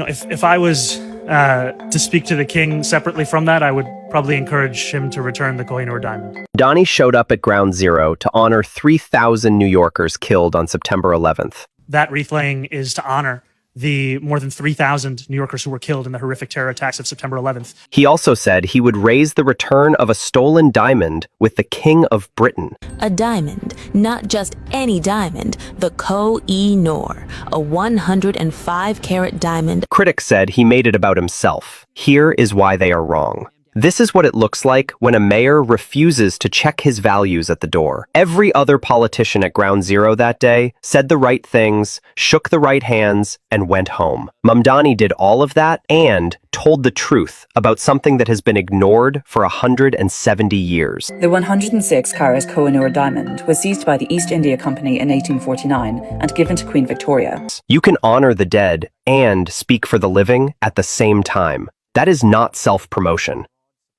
If I was to speak to the king separately from that, I would probably encourage him to return the Koh-i-Noor diamond. Mamdani showed up at Ground Zero to honor 3,000 New Yorkers killed on September 11th. That wreath laying is to honor the more than 3,000 New Yorkers who were killed in the horrific terror attacks of September 11th. He also said he would raise the return of a stolen diamond with the King of Britain. A diamond, not just any diamond, the Koh-i-Noor, a 105-carat diamond. Critics said he made it about himself. Here is why they are wrong. This is what it looks like when a mayor refuses to check his values at the door. Every other politician at Ground Zero that day said the right things, shook the right hands, and went home. Mamdani did all of that and told the truth about something that has been ignored for 170 years. The 106-carat Koh-i-Noor diamond was seized by the East India Company in 1849 and given to Queen Victoria. You can honor the dead and speak for the living at the same time. That is not self-promotion.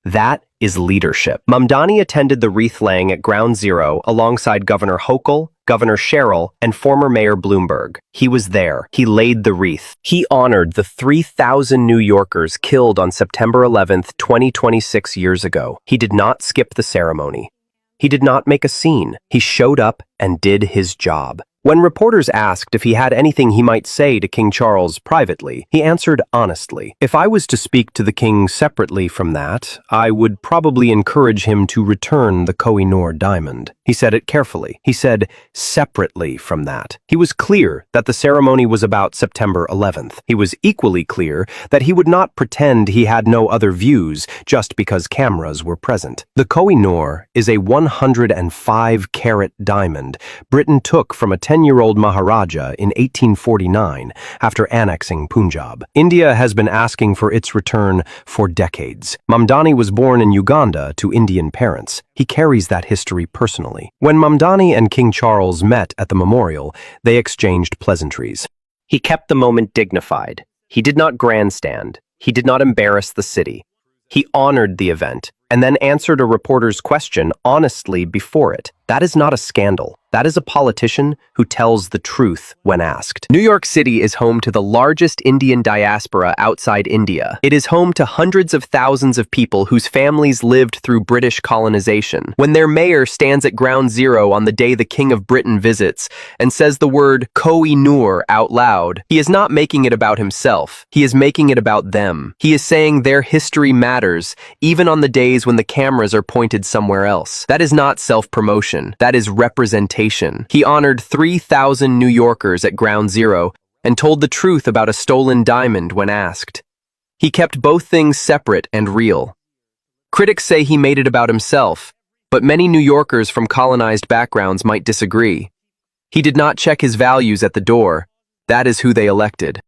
That is leadership. Mamdani attended the wreath laying at Ground Zero alongside Governor Hochul, Governor Sherrill, and former Mayor Bloomberg. He was there. He laid the wreath. He honored the 3,000 New Yorkers killed on September 11th, 2026 years ago. He did not skip the ceremony. He did not make a scene. He showed up and did his job. When reporters asked if he had anything he might say to King Charles privately, he answered honestly, "If I was to speak to the king separately from that, I would probably encourage him to return the Koh-i-Noor diamond." He said it carefully. He said, separately from that. He was clear that the ceremony was about September 11th. He was equally clear that he would not pretend he had no other views just because cameras were present. The Koh-i-Noor is a 105-carat diamond Britain took from a 10-year-old Maharaja in 1849 after annexing Punjab. India has been asking for its return for decades. Mamdani was born in Uganda to Indian parents. He carries that history personally. When Mamdani and King Charles met at the memorial, they exchanged pleasantries. He kept the moment dignified. He did not grandstand. He did not embarrass the city. He honored the event and then answered a reporter's question honestly before it. That is not a scandal. That is a politician who tells the truth when asked. New York City is home to the largest Indian diaspora outside India. It is home to hundreds of thousands of people whose families lived through British colonization. When their mayor stands at Ground Zero on the day the King of Britain visits and says the word Koh-i-Noor out loud, he is not making it about himself. He is making it about them. He is saying their history matters, even on the days when the cameras are pointed somewhere else. That is not self-promotion. That is representation. He honored 3,000 New Yorkers at Ground Zero and told the truth about a stolen diamond when asked. He kept both things separate and real. Critics say he made it about himself, but many New Yorkers from colonized backgrounds might disagree. He did not check his values at the door. That is who they elected.